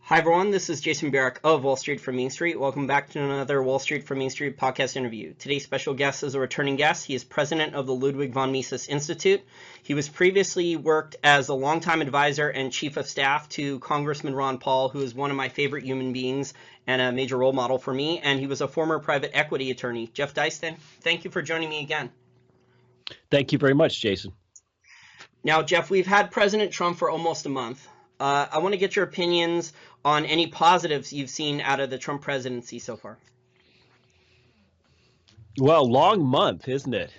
Hi, everyone. This is Jason Barrick of Wall Street from Main Street. Welcome back to another Wall Street from Main Street podcast interview. Today's special guest is a returning guest. He is president of the Ludwig von Mises Institute. He was previously worked as a longtime advisor and chief of staff to Congressman Ron Paul, who is one of my favorite human beings and a major role model for me. And he was a former private equity attorney. Jeff Deist, thank you for joining me again. Thank you very much, Jason. Now, Jeff, we've had President Trump for almost a month. I want to get your opinions on any positives you've seen out of the Trump presidency so far. Well, long month, isn't it?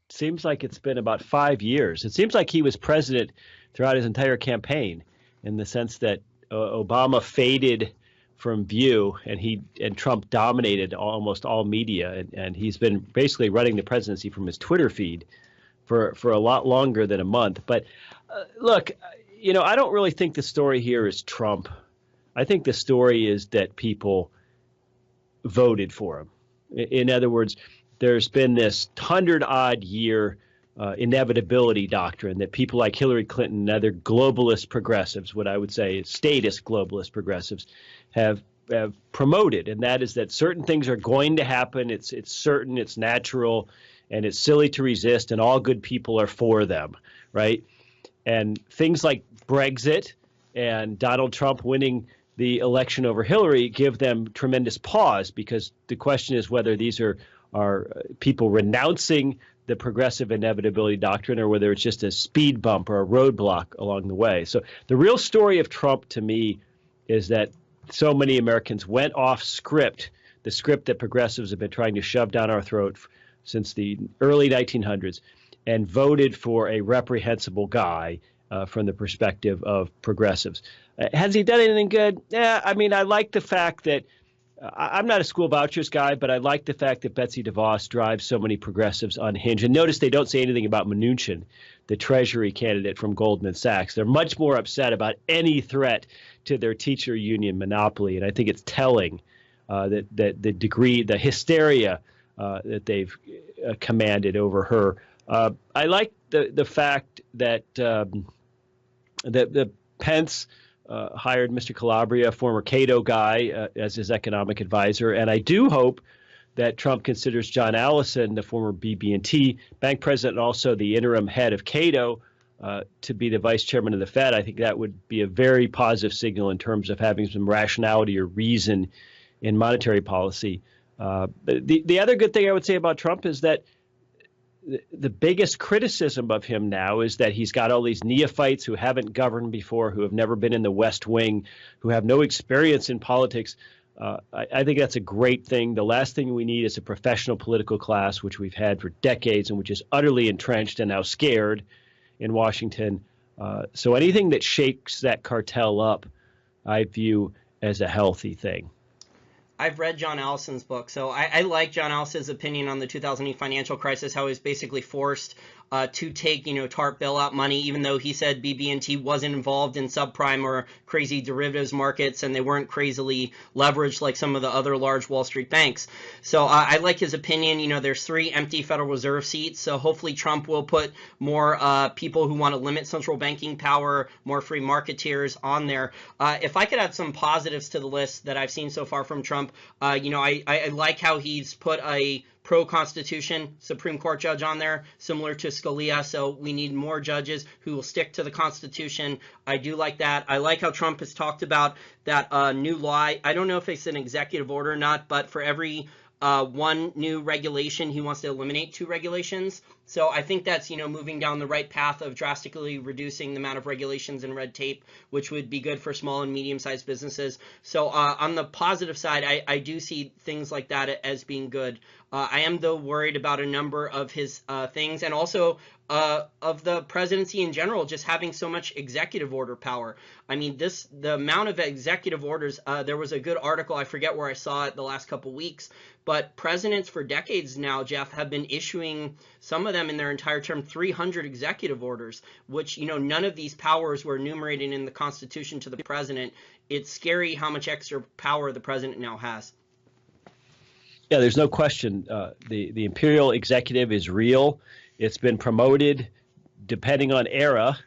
Seems like it's been about 5 years. It seems like he was president throughout his entire campaign, in the sense that Obama faded from view and Trump dominated almost all media, and he's been basically running the presidency from his Twitter feed for a lot longer than a month. But look, I don't really think the story here is Trump. I think the story is that people voted for him. In other words, there's been this 100-odd year inevitability doctrine that people like Hillary Clinton and other globalist progressives, what I would say statist globalist progressives, have promoted, and that is that certain things are going to happen. It's certain, it's natural, and it's silly to resist, and all good people are for them, right? And things like Brexit and Donald Trump winning the election over Hillary give them tremendous pause, because the question is whether these are people renouncing the progressive inevitability doctrine, or whether it's just a speed bump or a roadblock along the way. So the real story of Trump to me is that so many Americans went off script, the script that progressives have been trying to shove down our throat since the early 1900s, and voted for a reprehensible guy from the perspective of progressives. Has he done anything good? Yeah, I mean, I like the fact that I'm not a school vouchers guy, but I like the fact that Betsy DeVos drives so many progressives unhinged. And notice they don't say anything about Mnuchin, the Treasury candidate from Goldman Sachs. They're much more upset about any threat to their teacher union monopoly. And I think it's telling that the degree, the hysteria that they've commanded over her. I like the fact that that Pence hired Mr. Calabria, a former Cato guy, as his economic advisor. And I do hope that Trump considers John Allison, the former BB&T bank president, and also the interim head of Cato, to be the vice chairman of the Fed. I think that would be a very positive signal in terms of having some rationality or reason in monetary policy. The other good thing I would say about Trump is that the biggest criticism of him now is that he's got all these neophytes who haven't governed before, who have never been in the West Wing, who have no experience in politics. I think that's a great thing. The last thing we need is a professional political class, which we've had for decades and which is utterly entrenched and now scared in Washington. So anything that shakes that cartel up, I view as a healthy thing. I've read John Allison's book, so I like John Allison's opinion on the 2008 financial crisis, how he was basically forced to take, TARP bailout money, even though he said BB&T wasn't involved in subprime or crazy derivatives markets, and they weren't crazily leveraged like some of the other large Wall Street banks. So I like his opinion. There's 3 empty Federal Reserve seats, so hopefully Trump will put more people who want to limit central banking power, more free marketeers on there. If I could add some positives to the list that I've seen so far from Trump, I like how he's put a pro-Constitution Supreme Court judge on there, similar to Scalia. So we need more judges who will stick to the Constitution. I do like that. I like how Trump has talked about that new law. I don't know if it's an executive order or not, but for every one new regulation, he wants to eliminate 2 regulations. So I think that's, moving down the right path of drastically reducing the amount of regulations and red tape, which would be good for small and medium-sized businesses. So on the positive side, I do see things like that as being good. I am, though, worried about a number of his things, and also of the presidency in general, just having so much executive order power. I mean, the amount of executive orders, there was a good article, I forget where I saw it the last couple weeks, but presidents for decades now, Jeff, have been issuing, some of them in their entire term, 300 executive orders, which, none of these powers were enumerated in the Constitution to the president. It's scary how much extra power the president now has. Yeah, there's no question. The imperial executive is real. It's been promoted, depending on era,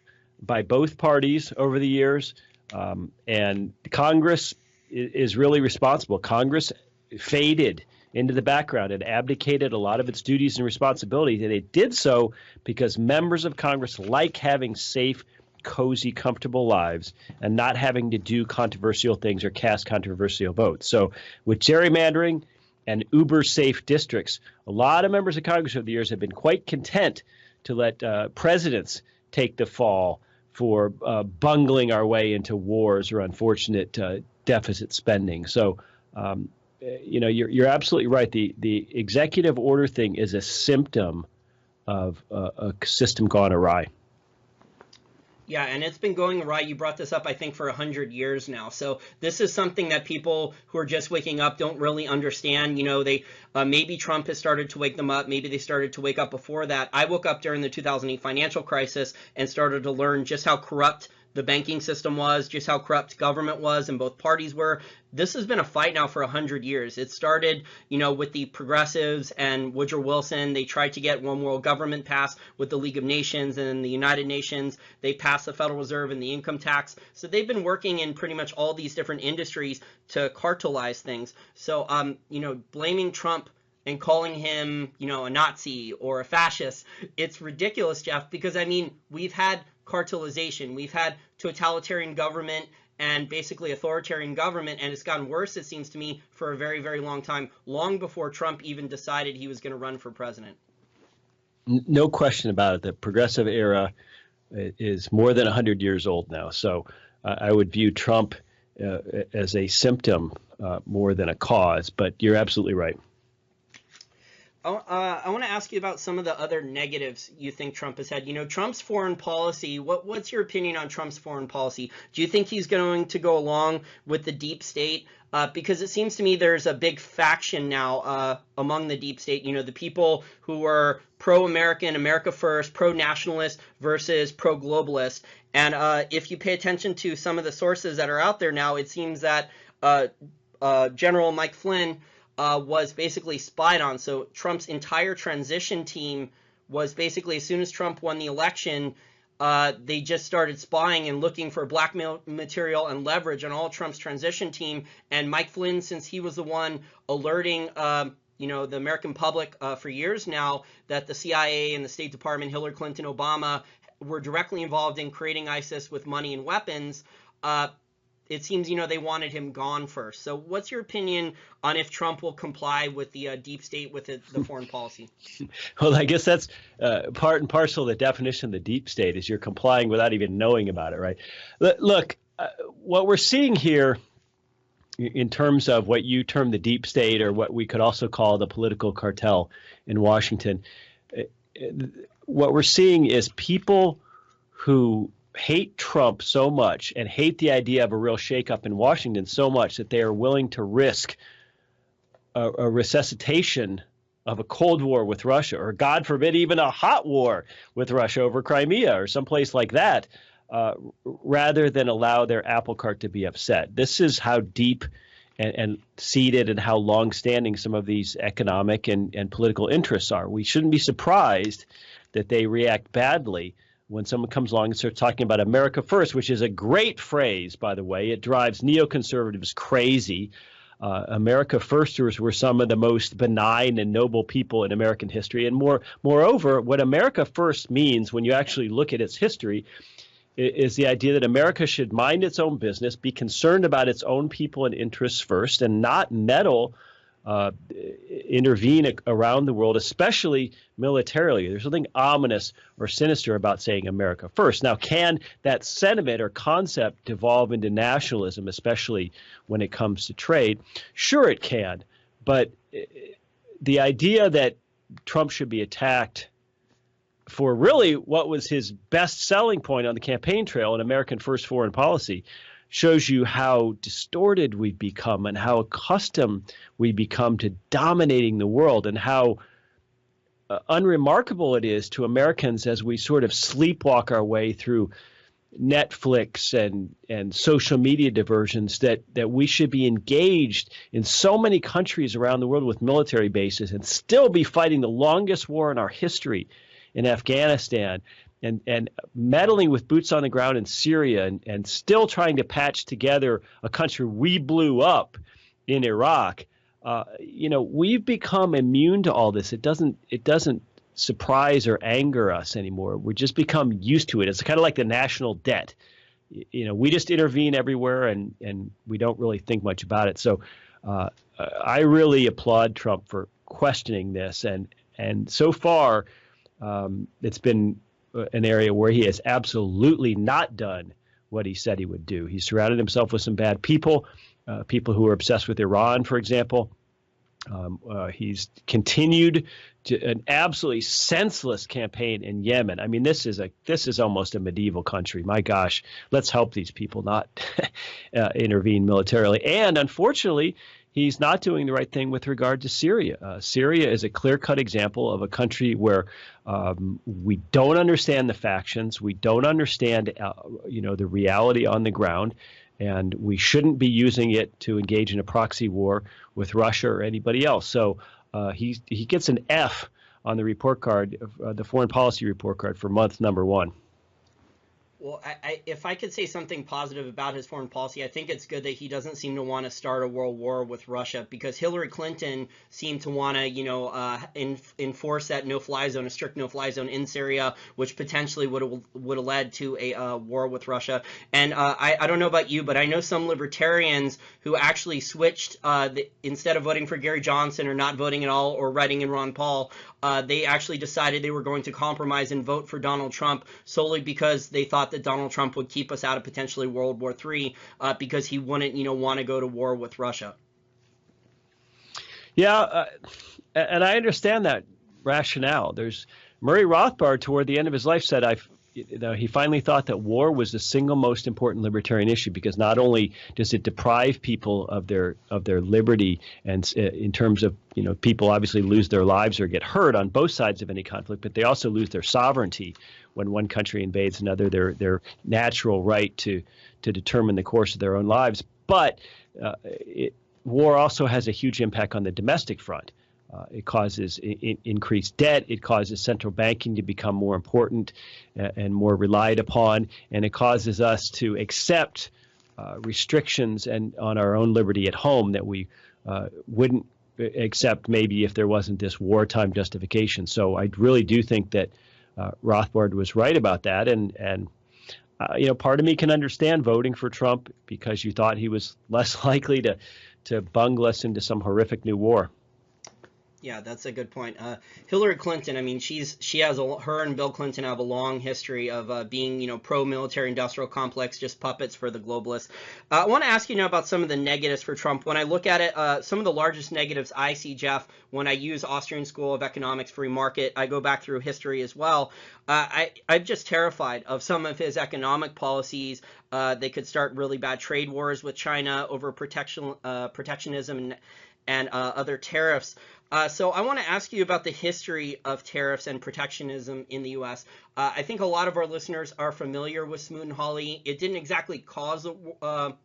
by both parties over the years. And Congress is really responsible. Congress faded into the background and abdicated a lot of its duties and responsibilities. And it did so because members of Congress like having safe, cozy, comfortable lives and not having to do controversial things or cast controversial votes. So with gerrymandering and uber safe districts, a lot of members of Congress over the years have been quite content to let presidents take the fall for bungling our way into wars or unfortunate deficit spending. So, you're absolutely right. The executive order thing is a symptom of a system gone awry. Yeah, and it's been going awry. You brought this up, I think, for 100 years now. So this is something that people who are just waking up don't really understand. They maybe Trump has started to wake them up. Maybe they started to wake up before that. I woke up during the 2008 financial crisis and started to learn just how corrupt the banking system was, just how corrupt government was, and both parties were. This has been a fight now for 100 years. It started, with the progressives and Woodrow Wilson. They tried to get one world government passed with the League of Nations and the United Nations. They passed the Federal Reserve and the income tax. So they've been working in pretty much all these different industries to cartelize things. So, blaming Trump and calling him, a Nazi or a fascist, it's ridiculous, Jeff, because, we've had cartelization. We've had totalitarian government and basically authoritarian government, and it's gotten worse, it seems to me, for a very, very long time, long before Trump even decided he was going to run for president. No question about it. The progressive era is more than 100 years old now. So I would view Trump as a symptom more than a cause, but you're absolutely right. I want to ask you about some of the other negatives you think Trump has had. Trump's foreign policy, what's your opinion on Trump's foreign policy? Do you think he's going to go along with the deep state? Because it seems to me there's a big faction now among the deep state, the people who are pro-American, America first, pro-nationalist versus pro-globalist. And if you pay attention to some of the sources that are out there now, it seems that General Mike Flynn was basically spied on. So Trump's entire transition team was basically, as soon as Trump won the election, they just started spying and looking for blackmail material and leverage on all Trump's transition team. And Mike Flynn, since he was the one alerting the American public for years now that the CIA and the State Department, Hillary Clinton, Obama, were directly involved in creating ISIS with money and weapons, it seems, they wanted him gone first. So what's your opinion on if Trump will comply with the deep state with the foreign policy? Well, I guess that's part and parcel of the definition of the deep state is you're complying without even knowing about it, right? Look, what we're seeing here in terms of what you term the deep state or what we could also call the political cartel in Washington, what we're seeing is people who hate Trump so much and hate the idea of a real shakeup in Washington so much that they are willing to risk a resuscitation of a Cold War with Russia, or God forbid, even a hot war with Russia over Crimea or someplace like that, rather than allow their apple cart to be upset. This is how deep and seated and how long-standing some of these economic and political interests are. We shouldn't be surprised that they react badly when someone comes along and starts talking about America first, which is a great phrase, by the way. It drives neoconservatives crazy. America firsters were some of the most benign and noble people in American history. And moreover, what America first means when you actually look at its history is the idea that America should mind its own business, be concerned about its own people and interests first, and not meddle, intervene around the world, especially militarily. There's something ominous or sinister about saying America first. Now, can that sentiment or concept devolve into nationalism, especially when it comes to trade? Sure, it can. But the idea that Trump should be attacked for really what was his best selling point on the campaign trail in American first foreign policy shows you how distorted we've become and how accustomed we become to dominating the world, and how unremarkable it is to Americans as we sort of sleepwalk our way through Netflix and social media diversions that we should be engaged in so many countries around the world with military bases and still be fighting the longest war in our history in Afghanistan, and meddling with boots on the ground in Syria and still trying to patch together a country we blew up in Iraq. We've become immune to all this. It doesn't surprise or anger us anymore. We just become used to it. It's kind of like the national debt. We just intervene everywhere and we don't really think much about it. So I really applaud Trump for questioning this. And so far, it's been an area where he has absolutely not done what he said he would do. He surrounded himself with some bad people, people who are obsessed with Iran, for example. He's continued an absolutely senseless campaign in Yemen. I mean, this is almost a medieval country. My gosh, let's help these people not intervene militarily. And unfortunately, he's not doing the right thing with regard to Syria. Syria is a clear-cut example of a country where we don't understand the factions, we don't understand the reality on the ground, and we shouldn't be using it to engage in a proxy war with Russia or anybody else. So he gets an F on the report card, the foreign policy report card for month number 1. Well, if I could say something positive about his foreign policy, I think it's good that he doesn't seem to want to start a world war with Russia, because Hillary Clinton seemed to want to, enforce that no-fly zone, a strict no-fly zone in Syria, which potentially would have led to a war with Russia. And I don't know about you, but I know some libertarians who actually switched, instead of voting for Gary Johnson or not voting at all or writing in Ron Paul, they actually decided they were going to compromise and vote for Donald Trump solely because they thought that Donald Trump would keep us out of potentially World War III, because he wouldn't, want to go to war with Russia. Yeah, and I understand that rationale. There's Murray Rothbard, toward the end of his life, said he finally thought that war was the single most important libertarian issue, because not only does it deprive people of their liberty, and in terms of people obviously lose their lives or get hurt on both sides of any conflict, but they also lose their sovereignty when one country invades another, their natural right to determine the course of their own lives. But war also has a huge impact on the domestic front. It causes increased debt. It causes central banking to become more important and more relied upon. And it causes us to accept restrictions on our own liberty at home that we wouldn't accept maybe if there wasn't this wartime justification. So I really do think that Rothbard was right about that. And part of me can understand voting for Trump because you thought he was less likely to bungle us into some horrific new war. Yeah, that's a good point. Hillary Clinton, I mean, her and Bill Clinton have a long history of being, pro-military industrial complex, just puppets for the globalists. I want to ask you now about some of the negatives for Trump. When I look at it, some of the largest negatives I see, Jeff, when I use Austrian School of Economics free market, I go back through history as well. I'm just terrified of some of his economic policies. They could start really bad trade wars with China over protectionism and other tariffs. So I want to ask you about the history of tariffs and protectionism in the U.S. I think a lot of our listeners are familiar with Smoot-Hawley. It didn't exactly cause the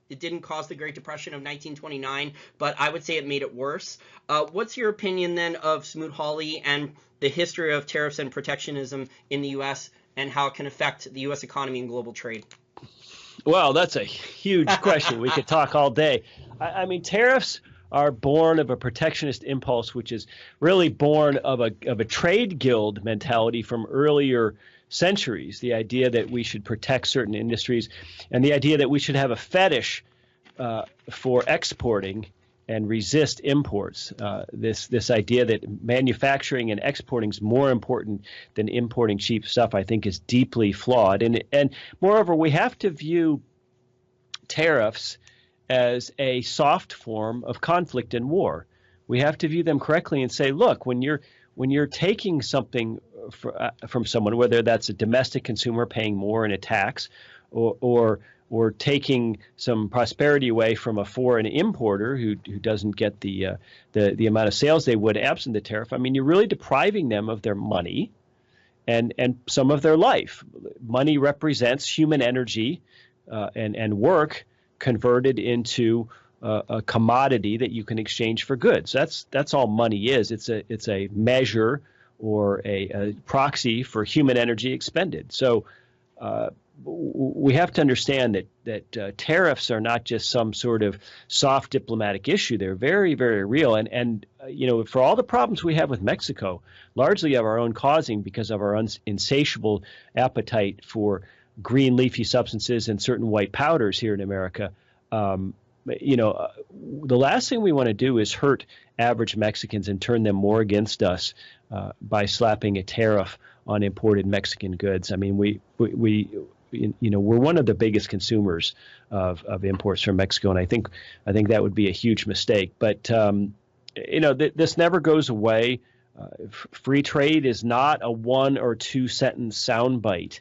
Great Depression of 1929, but I would say it made it worse. What's your opinion then of Smoot-Hawley and the history of tariffs and protectionism in the U.S. and how it can affect the U.S. economy and global trade? Well, that's a huge question. We could talk all day. I mean, tariffs are born of a protectionist impulse, which is really born of a trade guild mentality from earlier centuries. The idea that we should protect certain industries, and the idea that we should have a fetish for exporting and resist imports. This idea that manufacturing and exporting is more important than importing cheap stuff, I think, is deeply flawed. And moreover, we have to view tariffs as a soft form of conflict and war. We have to view them correctly and say, look, when you're taking something from someone, whether that's a domestic consumer paying more in a tax, or taking some prosperity away from a foreign importer who doesn't get the amount of sales they would absent the tariff, I mean, you're really depriving them of their money and some of their life. Money represents human energy and work converted into a commodity that you can exchange for goods. That's all money is. It's a measure or a proxy for human energy expended. So we have to understand that tariffs are not just some sort of soft diplomatic issue. They're very, very real. And for all the problems we have with Mexico, largely of our own causing because of our insatiable appetite for green leafy substances and certain white powders here in America, the last thing we want to do is hurt average Mexicans and turn them more against us by slapping a tariff on imported Mexican goods. I mean, we're one of the biggest consumers of imports from Mexico, and I think that would be a huge mistake. But this never goes away. Free trade is not a 1 or 2 sentence soundbite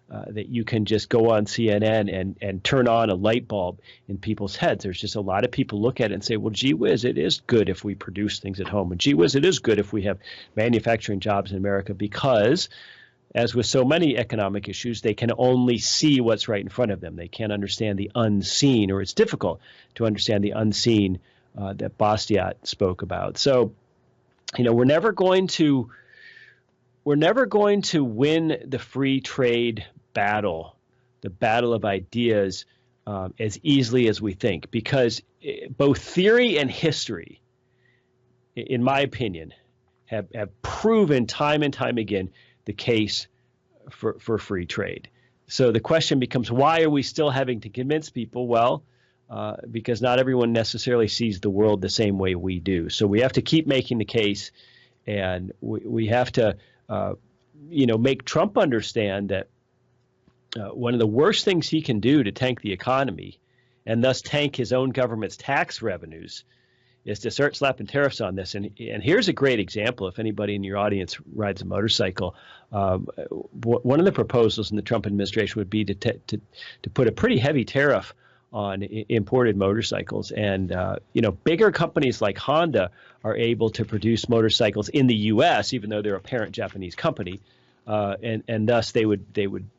that you can just go on CNN and turn on a light bulb in people's heads. There's just a lot of people look at it and say, well, gee whiz, it is good if we produce things at home. And gee whiz, it is good if we have manufacturing jobs in America because, as with so many economic issues, they can only see what's right in front of them. They can't understand the unseen, or it's difficult to understand the unseen that Bastiat spoke about. So, we're never going to win the free trade battle, the battle of ideas, as easily as we think, because both theory and history, in my opinion, have proven time and time again the case for free trade. So the question becomes, why are we still having to convince people? Well, because not everyone necessarily sees the world the same way we do. So we have to keep making the case, and we have to make Trump understand that one of the worst things he can do to tank the economy and thus tank his own government's tax revenues is to start slapping tariffs on this. And here's a great example. If anybody in your audience rides a motorcycle, one of the proposals in the Trump administration would be to put a pretty heavy tariff on imported motorcycles. And, bigger companies like Honda are able to produce motorcycles in the U.S., even though they're a parent Japanese company. And thus they would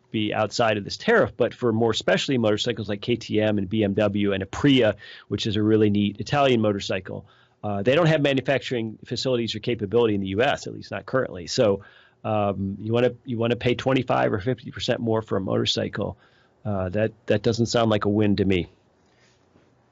be outside of this tariff. But for more specialty motorcycles like KTM and BMW and Aprilia, which is a really neat Italian motorcycle, they don't have manufacturing facilities or capability in the U.S., at least not currently. So you want to pay 25 or 50% more for a motorcycle. That doesn't sound like a win to me.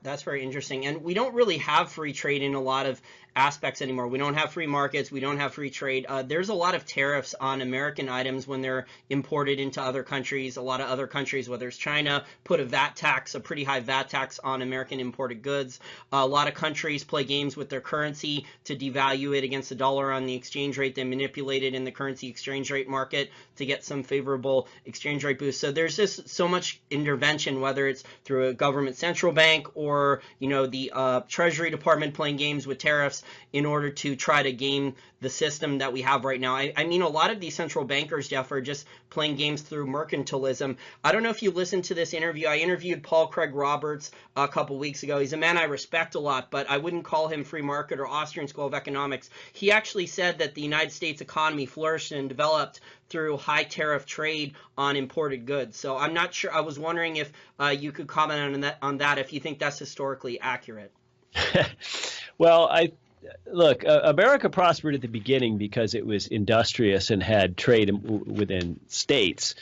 That's very interesting. And we don't really have free trade in a lot of aspects anymore. We don't have free markets. We don't have free trade. There's a lot of tariffs on American items when they're imported into other countries. A lot of other countries, whether it's China, put a pretty high VAT tax on American imported goods. A lot of countries play games with their currency to devalue it against the dollar on the exchange rate. They manipulate it in the currency exchange rate market to get some favorable exchange rate boost. So there's just so much intervention, whether it's through a government central bank or, the Treasury Department playing games with tariffs in order to try to game the system that we have right now. I mean, a lot of these central bankers, Jeff, are just playing games through mercantilism. I don't know if you listened to this interview. I interviewed Paul Craig Roberts a couple weeks ago. He's a man I respect a lot, but I wouldn't call him free market or Austrian School of Economics. He actually said that the United States economy flourished and developed through high tariff trade on imported goods. So I'm not sure. I was wondering if you could comment on that, if you think that's historically accurate. Well, Look, America prospered at the beginning because it was industrious and had trade within states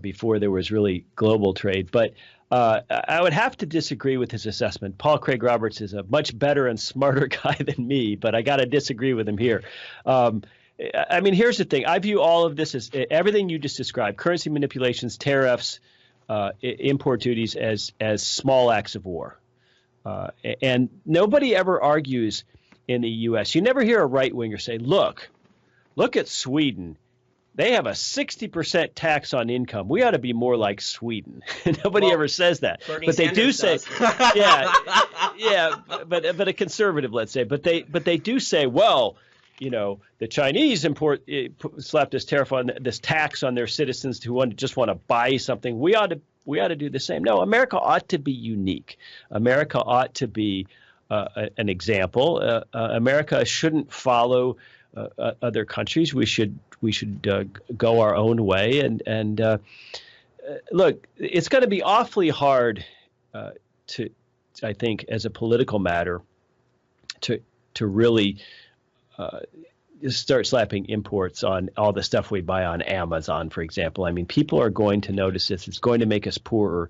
before there was really global trade. But I would have to disagree with his assessment. Paul Craig Roberts is a much better and smarter guy than me, but I got to disagree with him here. I mean, here's the thing. I view all of this as everything you just described: currency manipulations, tariffs, import duties as small acts of war. And nobody ever argues in the U.S. You never hear a right-winger say, look at Sweden. They have a 60% tax on income. We ought to be more like Sweden. Nobody ever says that. Bernie but they Sanders do does. say, but a conservative, let's say. But they do say, well, the Chinese slapped this tariff on this tax on their citizens who just want to buy something. We ought to do the same. No, America ought to be unique. America ought to be an example. America shouldn't follow other countries. We should go our own way. And look, it's going to be awfully hard I think, as a political matter, to really start slapping imports on all the stuff we buy on Amazon, for example. I mean, people are going to notice this. It's going to make us poorer.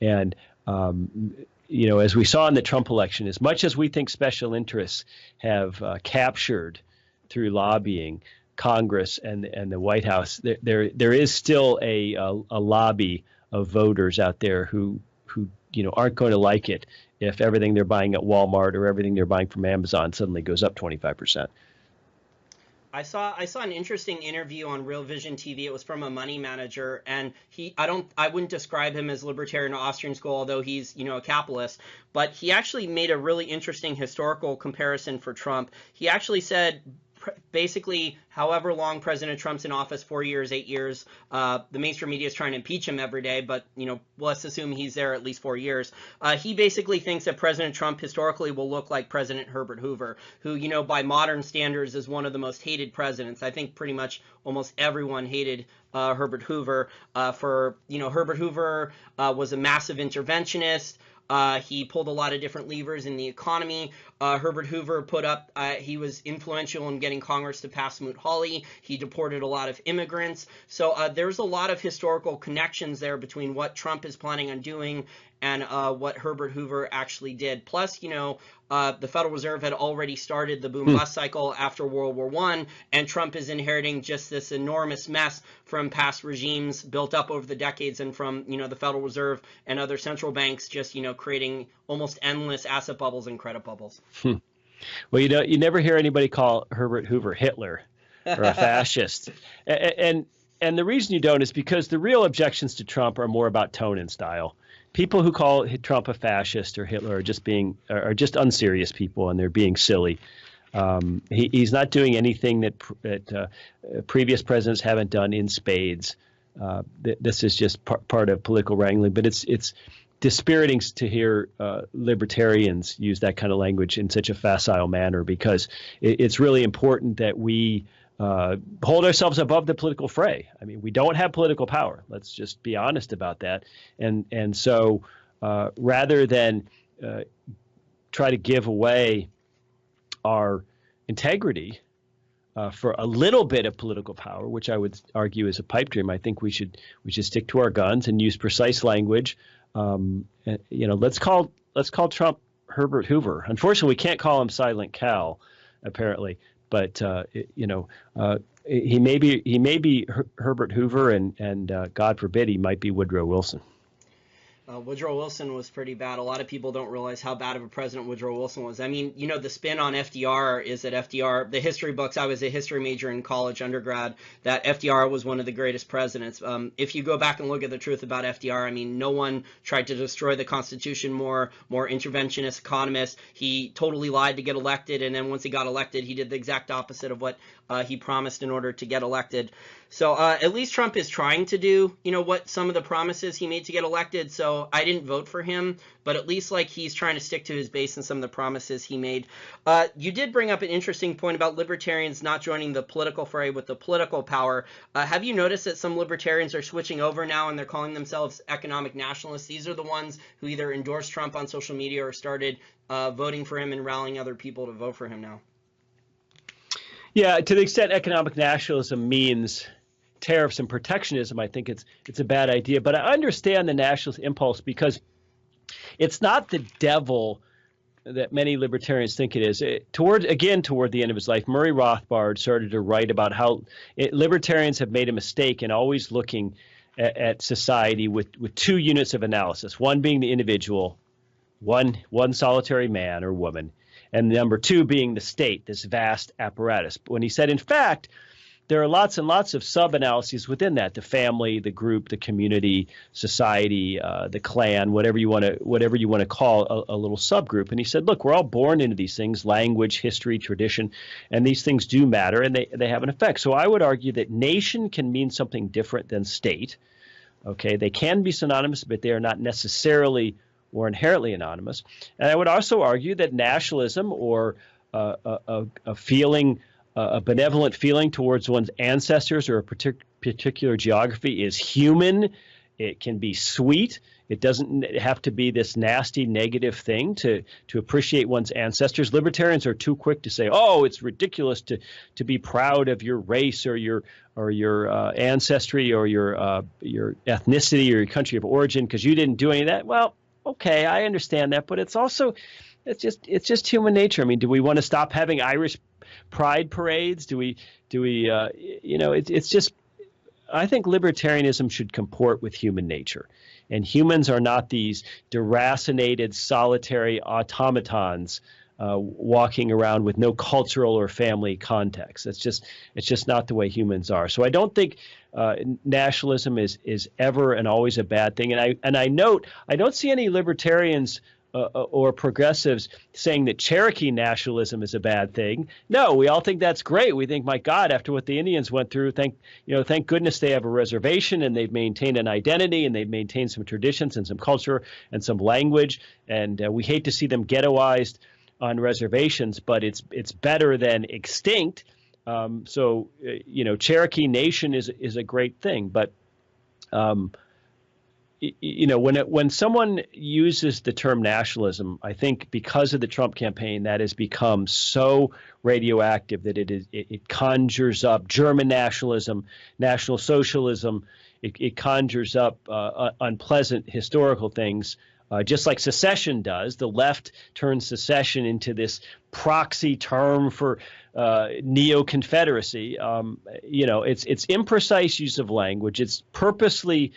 And, as we saw in the Trump election, as much as we think special interests have captured through lobbying Congress and the White House, there is still a lobby of voters out there who aren't going to like it if everything they're buying at Walmart or everything they're buying from Amazon suddenly goes up 25%. I saw an interesting interview on Real Vision TV. It was from a money manager, and I wouldn't describe him as libertarian or Austrian school, although he's a capitalist. But he actually made a really interesting historical comparison for Trump. He actually said, basically, however long President Trump's in office, 4 years, 8 years, the mainstream media is trying to impeach him every day, but let's assume he's there at least 4 years. He basically thinks that President Trump historically will look like President Herbert Hoover, who by modern standards is one of the most hated presidents. I think pretty much almost everyone hated Herbert Hoover. Herbert Hoover was a massive interventionist. He pulled a lot of different levers in the economy. Herbert Hoover he was influential in getting Congress to pass Smoot-Hawley. He deported a lot of immigrants. So there's a lot of historical connections there between what Trump is planning on doing and what Herbert Hoover actually did. Plus, the Federal Reserve had already started the boom-bust cycle after World War I, and Trump is inheriting just this enormous mess from past regimes built up over the decades and from, the Federal Reserve and other central banks just, creating almost endless asset bubbles and credit bubbles. Well, you never hear anybody call Herbert Hoover Hitler or a fascist. And the reason you don't is because the real objections to Trump are more about tone and style. People who call Trump a fascist or Hitler are just unserious people, and they're being silly. He's not doing anything that previous presidents haven't done in spades. This is just part of political wrangling, but it's dispiriting to hear libertarians use that kind of language in such a facile manner, because it's really important that we hold ourselves above the political fray. I mean, we don't have political power. Let's just be honest about that. And so rather than try to give away our integrity for a little bit of political power, which I would argue is a pipe dream, I think we should stick to our guns and use precise language. Let's call Trump Herbert Hoover. Unfortunately, we can't call him Silent Cal, apparently. But he may be Herbert Hoover, and God forbid he might be Woodrow Wilson. Woodrow Wilson was pretty bad. A lot of people don't realize how bad of a president Woodrow Wilson was. I mean, the spin on FDR is that FDR, the history books, I was a history major in college, undergrad, that FDR was one of the greatest presidents. If you go back and look at the truth about FDR, I mean, no one tried to destroy the Constitution more interventionist economists. He totally lied to get elected, and then once he got elected, he did the exact opposite of what he promised in order to get elected. So at least Trump is trying to do, what some of the promises he made to get elected. So I didn't vote for him, but at least he's trying to stick to his base and some of the promises he made. You did bring up an interesting point about libertarians not joining the political fray with the political power. Have you noticed that some libertarians are switching over now and they're calling themselves economic nationalists? These are the ones who either endorsed Trump on social media or started voting for him and rallying other people to vote for him now. Yeah, to the extent economic nationalism means tariffs and protectionism, I think it's a bad idea. But I understand the nationalist impulse, because it's not the devil that many libertarians think it is. Toward the end of his life, Murray Rothbard started to write about how libertarians have made a mistake in always looking at society with two units of analysis, one being the individual, one solitary man or woman, and number two being the state, this vast apparatus. When he said, in fact, there are lots and lots of sub-analyses within that: the family, the group, the community, society, the clan, whatever you want to call a little subgroup. And he said, look, we're all born into these things: language, history, tradition, and these things do matter, and they have an effect. So I would argue that nation can mean something different than state. Okay, they can be synonymous, but they are not necessarily or inherently anonymous. And I would also argue that nationalism, or a feeling, a benevolent feeling towards one's ancestors or a particular geography, is human. It can be sweet. It doesn't have to be this nasty negative thing to appreciate one's ancestors. Libertarians are too quick to say, "Oh, it's ridiculous to be proud of your race or your ancestry or your ethnicity or your country of origin because you didn't do any of that." Well, okay, I understand that, but it's just human nature. I mean, do we want to stop having Irish pride parades? It's just, I think libertarianism should comport with human nature. And humans are not these deracinated, solitary automatons walking around with no cultural or family context. It's just not the way humans are. So I don't think nationalism is ever and always a bad thing. And I note, I don't see any libertarians or progressives saying that Cherokee nationalism is a bad thing. No, we all think that's great. We think, my God, after what the Indians went through, thank goodness they have a reservation and they've maintained an identity and they've maintained some traditions and some culture and some language. And we hate to see them ghettoized on reservations, but it's better than extinct. Cherokee Nation is a great thing, but when someone uses the term nationalism, I think because of the Trump campaign, that has become so radioactive that it conjures up German nationalism, National Socialism. It conjures up unpleasant historical things. Just like secession does, the left turns secession into this proxy term for neo-Confederacy. It's imprecise use of language. It's purposely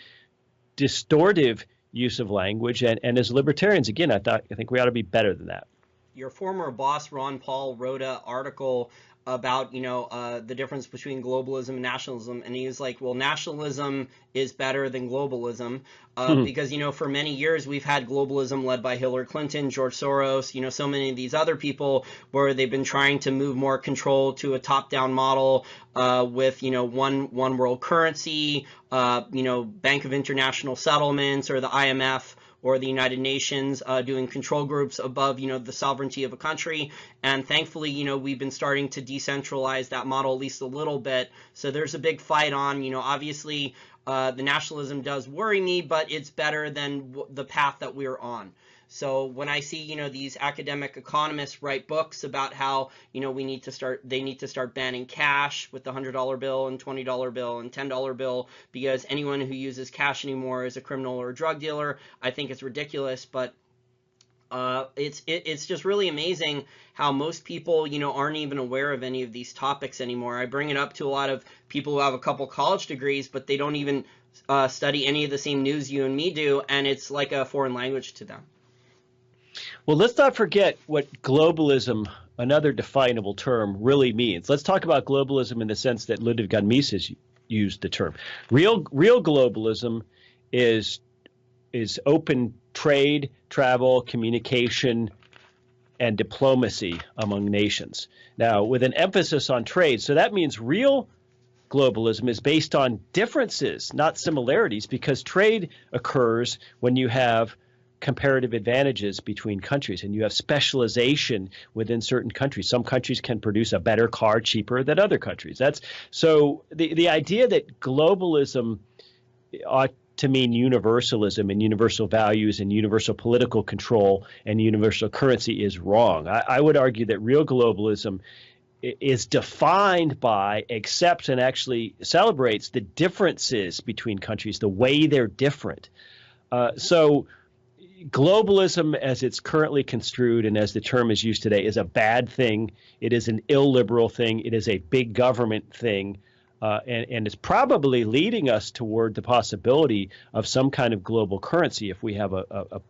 distortive use of language. And as libertarians, again, I think we ought to be better than that. Your former boss, Ron Paul, wrote an article about, the difference between globalism and nationalism. And he was like, well, nationalism is better than globalism because, for many years we've had globalism led by Hillary Clinton, George Soros, so many of these other people where they've been trying to move more control to a top-down model with, one world currency, Bank of International Settlements or the IMF or the United Nations doing control groups above, the sovereignty of a country. And thankfully, we've been starting to decentralize that model at least a little bit. So there's a big fight on, obviously the nationalism does worry me, but it's better than the path that we're on. So when I see, these academic economists write books about how, they need to start banning cash with the $100 bill and $20 bill and $10 bill because anyone who uses cash anymore is a criminal or a drug dealer, I think it's ridiculous. But it's just really amazing how most people, aren't even aware of any of these topics anymore. I bring it up to a lot of people who have a couple college degrees, but they don't even study any of the same news you and me do, and it's like a foreign language to them. Well, let's not forget what globalism, another definable term, really means. Let's talk about globalism in the sense that Ludwig von Mises used the term. Real globalism is open trade, travel, communication, and diplomacy among nations. Now, with an emphasis on trade, so that means real globalism is based on differences, not similarities, because trade occurs when you have comparative advantages between countries and you have specialization within certain countries. Some countries can produce a better car cheaper than other countries. So the idea that globalism ought to mean universalism and universal values and universal political control and universal currency is wrong. I would argue that real globalism is defined by, accepts, and actually celebrates the differences between countries, the way they're different. So globalism, as it's currently construed and as the term is used today, is a bad thing. It is an illiberal thing. It is a big government thing. And it's probably leading us toward the possibility of some kind of global currency if we have a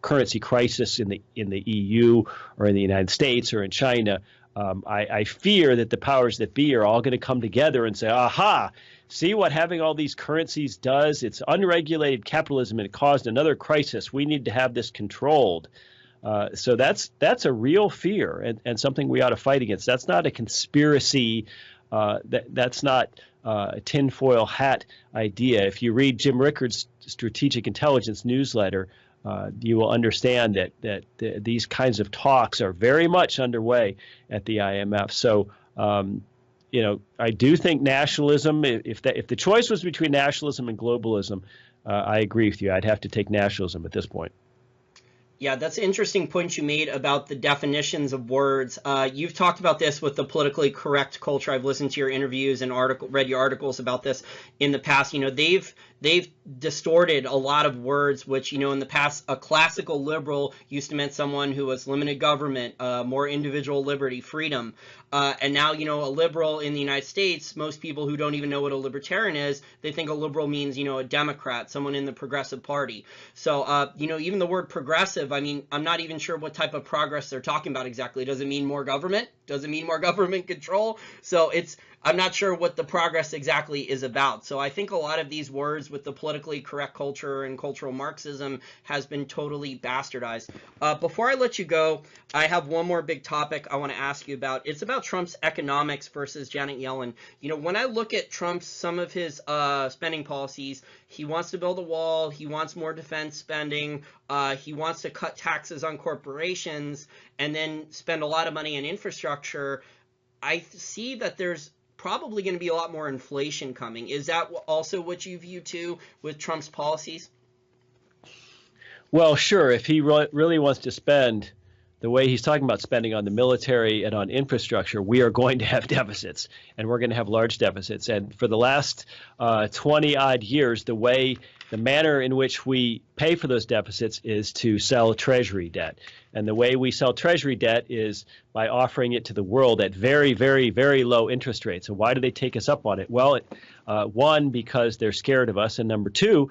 currency crisis in the EU or in the United States or in China. I fear that the powers that be are all going to come together and say, aha, see what having all these currencies does? It's unregulated capitalism and it caused another crisis. We need to have this controlled. So that's a real fear and something we ought to fight against. That's not a conspiracy. That's not a tinfoil hat idea. If you read Jim Rickards' Strategic Intelligence newsletter, you will understand that these kinds of talks are very much underway at the IMF. So, I do think nationalism, if the choice was between nationalism and globalism, I agree with you. I'd have to take nationalism at this point. Yeah, that's an interesting point you made about the definitions of words. You've talked about this with the politically correct culture. I've listened to your interviews and read your articles about this in the past. They've distorted a lot of words, which in the past a classical liberal used to mean someone who was limited government, more individual liberty, freedom. And now a liberal in the United States, most people who don't even know what a libertarian is, they think a liberal means a Democrat, someone in the Progressive Party. So even the word progressive, I mean, I'm not even sure what type of progress they're talking about exactly. Does it mean more government? Does it mean more government control? So I'm not sure what the progress exactly is about. So I think a lot of these words with the politically correct culture and cultural Marxism has been totally bastardized. Before I let you go, I have one more big topic I want to ask you about. It's about Trump's economics versus Janet Yellen. When I look at some of his spending policies, he wants to build a wall. He wants more defense spending. He wants to cut taxes on corporations and then spend a lot of money on infrastructure. I see that there's probably going to be a lot more inflation coming. Is that also what you view too with Trump's policies? Well, sure. If he really wants to spend the way he's talking about spending on the military and on infrastructure, we are going to have deficits, and we're going to have large deficits. And for the last 20 odd years, the manner in which we pay for those deficits is to sell Treasury debt. And the way we sell Treasury debt is by offering it to the world at very, very, very low interest rates. And why do they take us up on it? Well, one, because they're scared of us. And number two,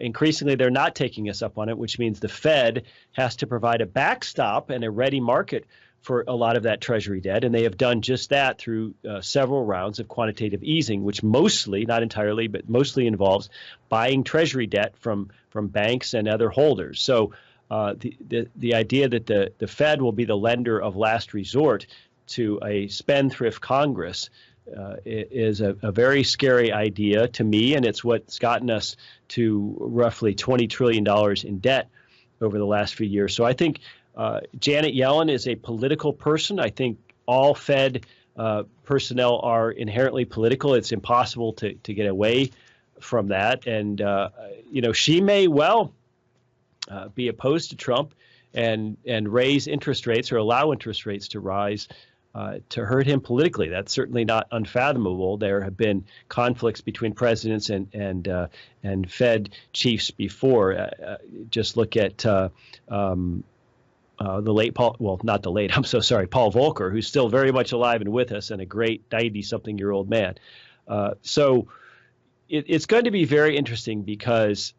increasingly they're not taking us up on it, which means the Fed has to provide a backstop and a ready market for a lot of that Treasury debt. And they have done just that through several rounds of quantitative easing, which mostly, not entirely, but mostly involves buying Treasury debt from banks and other holders. So the idea that the Fed will be the lender of last resort to a spendthrift Congress is a very scary idea to me, and it's what's gotten us to roughly $20 trillion in debt over the last few years. So I think Janet Yellen is a political person. I think all Fed personnel are inherently political. It's impossible to get away from that. And, she may well be opposed to Trump and raise interest rates or allow interest rates to rise to hurt him politically. That's certainly not unfathomable. There have been conflicts between presidents and Fed chiefs before. Just look at the late Paul, well, not the late, I'm so sorry, Paul Volcker, who's still very much alive and with us and a great 90-something-year-old man. So it's going to be very interesting because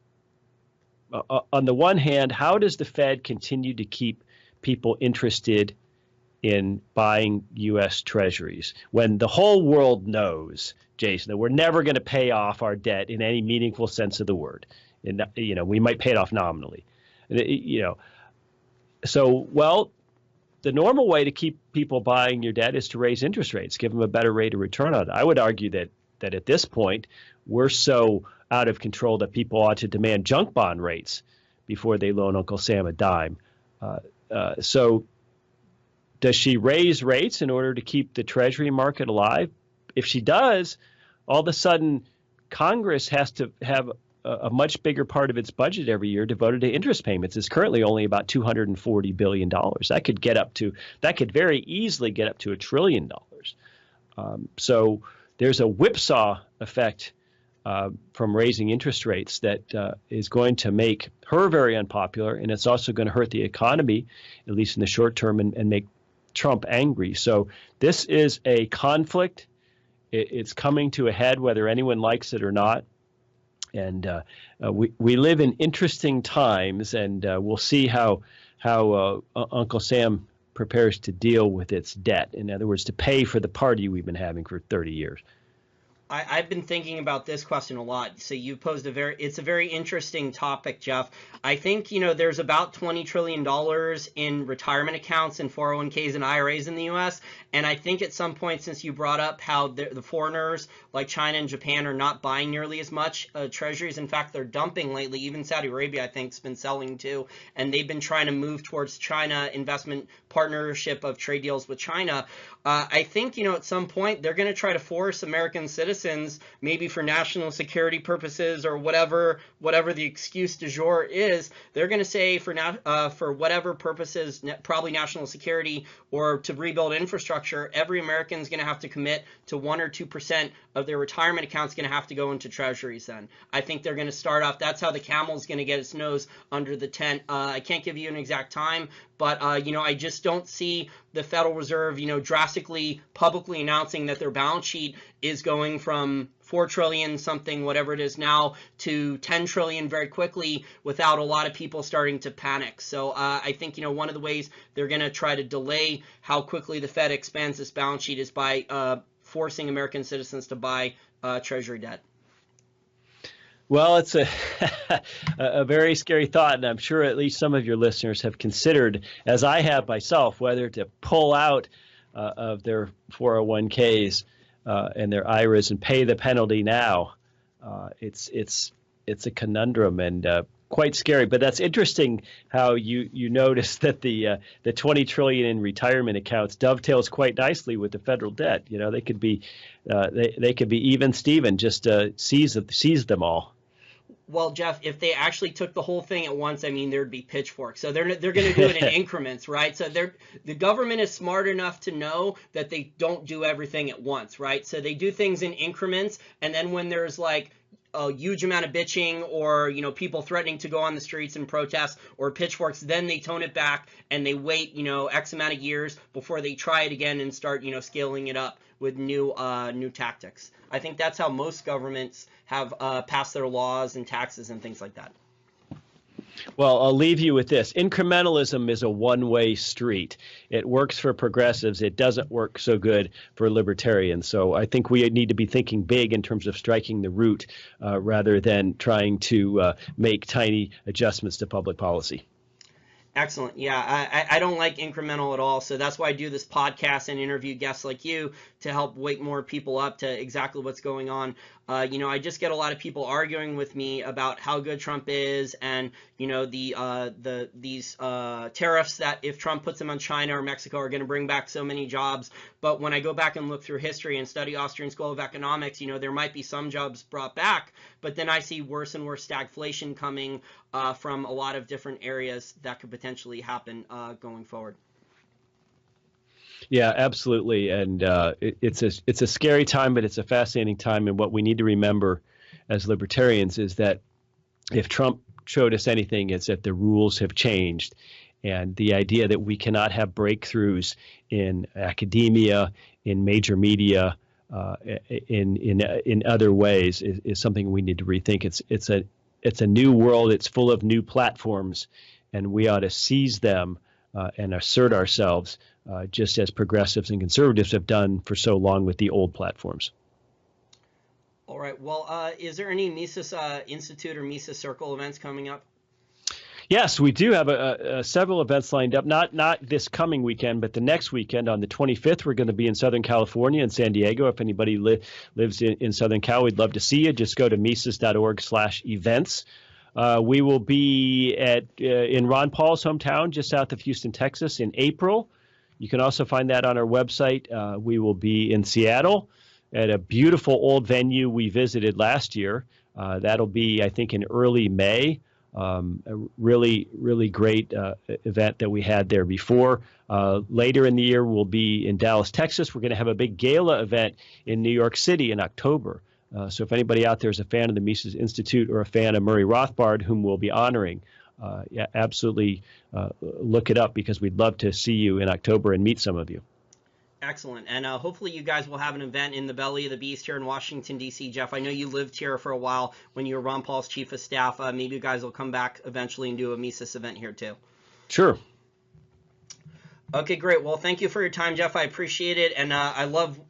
on the one hand, how does the Fed continue to keep people interested in buying U.S. treasuries when the whole world knows, Jason, that we're never going to pay off our debt in any meaningful sense of the word? And, we might pay it off nominally. So, well, the normal way to keep people buying your debt is to raise interest rates, give them a better rate of return on it. I would argue that at this point, we're so out of control that people ought to demand junk bond rates before they loan Uncle Sam a dime. So does she raise rates in order to keep the Treasury market alive? If she does, all of a sudden, Congress has to have a much bigger part of its budget every year devoted to interest payments. It's currently only about $240 billion. That could very easily get up to $1 trillion. So there's a whipsaw effect from raising interest rates that is going to make her very unpopular, and it's also going to hurt the economy, at least in the short term, and make Trump angry. So this is a conflict. It's coming to a head whether anyone likes it or not. And we live in interesting times, and we'll see how Uncle Sam prepares to deal with its debt. In other words, to pay for the party we've been having for 30 years. I've been thinking about this question a lot. So you posed it's a very interesting topic, Jeff. I think, there's about $20 trillion in retirement accounts and 401ks and IRAs in the U.S. And I think at some point, since you brought up how the foreigners like China and Japan are not buying nearly as much treasuries. In fact, they're dumping lately. Even Saudi Arabia, I think, has been selling too. And they've been trying to move towards China investment partnership of trade deals with China. I think, at some point, they're going to try to force American citizens citizens, maybe for national security purposes or whatever the excuse du jour is, they're going to say for whatever purposes, probably national security or to rebuild infrastructure, every American is going to have to commit to 1 or 2% of their retirement accounts going to have to go into treasuries then. I think they're going to start off, that's how the camel's going to get its nose under the tent. I can't give you an exact time, but I just don't see the Federal Reserve, drastically publicly announcing that their balance sheet is going from 4 trillion something, whatever it is now, to 10 trillion very quickly without a lot of people starting to panic. So I think, one of the ways they're going to try to delay how quickly the Fed expands this balance sheet is by forcing American citizens to buy treasury debt. Well, it's a very scary thought, and I'm sure at least some of your listeners have considered, as I have myself, whether to pull out of their 401ks and their IRAs and pay the penalty now. It's a conundrum and quite scary. But that's interesting how you notice that the 20 trillion in retirement accounts dovetails quite nicely with the federal debt. They could be even Steven, just seize them all. Well, Jeff, if they actually took the whole thing at once, there'd be pitchforks. So they're going to do it in increments, right? So the government is smart enough to know that they don't do everything at once, right? So they do things in increments, and then when there's like a huge amount of bitching or people threatening to go on the streets and protest or pitchforks, then they tone it back and they wait X amount of years before they try it again and start scaling it up with new tactics. I think that's how most governments have passed their laws and taxes and things like that. Well, I'll leave you with this. Incrementalism is a one-way street. It works for progressives. It doesn't work so good for libertarians. So I think we need to be thinking big in terms of striking the root rather than trying to make tiny adjustments to public policy. Excellent. Yeah, I don't like incremental at all. So that's why I do this podcast and interview guests like you to help wake more people up to exactly what's going on. I just get a lot of people arguing with me about how good Trump is and, these tariffs that if Trump puts them on China or Mexico are going to bring back so many jobs. But when I go back and look through history and study Austrian School of Economics, there might be some jobs brought back, but then I see worse and worse stagflation coming from a lot of different areas that could potentially happen going forward. Yeah, absolutely. And it's a scary time, but it's a fascinating time. And what we need to remember as libertarians is that if Trump showed us anything, it's that the rules have changed. And the idea that we cannot have breakthroughs in academia, in major media, in other ways is something we need to rethink. It's a new world. It's full of new platforms, and we ought to seize them and assert ourselves just as progressives and conservatives have done for so long with the old platforms. All right. Well, is there any Mises Institute or Mises Circle events coming up? Yes, we do have several events lined up, not this coming weekend, but the next weekend on the 25th. We're going to be in Southern California in San Diego. If anybody lives in Southern Cal, we'd love to see you. Just go to Mises.org/events. We will be in Ron Paul's hometown, just south of Houston, Texas, in April. You can also find that on our website. We will be in Seattle at a beautiful old venue we visited last year. That'll be, I think, in early May. A really, really great event that we had there before. Later in the year, we'll be in Dallas, Texas. We're going to have a big gala event in New York City in October. So if anybody out there is a fan of the Mises Institute or a fan of Murray Rothbard, whom we'll be honoring, absolutely look it up because we'd love to see you in October and meet some of you. Excellent. And hopefully you guys will have an event in the belly of the beast here in Washington, D.C. Jeff, I know you lived here for a while when you were Ron Paul's chief of staff. Maybe you guys will come back eventually and do a Mises event here too. Sure. Okay, great. Well, thank you for your time, Jeff. I appreciate it. And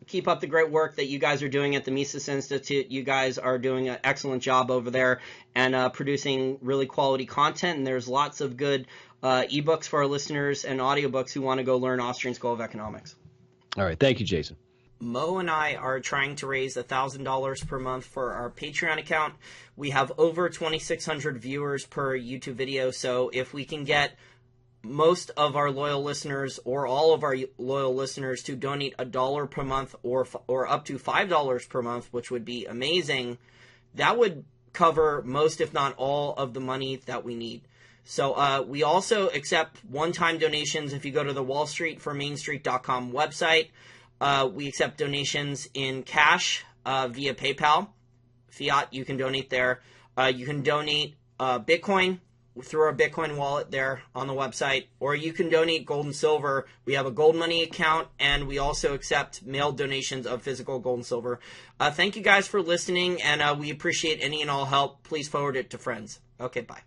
keep up the great work that you guys are doing at the Mises Institute. You guys are doing an excellent job over there and producing really quality content. And there's lots of good ebooks for our listeners and audiobooks who want to go learn Austrian School of Economics. All right. Thank you, Jason. Mo and I are trying to raise $1,000 per month for our Patreon account. We have over 2,600 viewers per YouTube video. So if we can get most of our loyal listeners or all of our loyal listeners to donate $1 per month or up to $5 per month, which would be amazing, that would cover most, if not all, of the money that we need. So we also accept one-time donations. If you go to the wallstreetformainstreet.com website, we accept donations in cash via PayPal. Fiat, you can donate there. You can donate Bitcoin through our Bitcoin wallet there on the website, or you can donate gold and silver. We have a gold money account, and we also accept mailed donations of physical gold and silver. Thank you guys for listening, and we appreciate any and all help. Please forward it to friends. Okay, bye.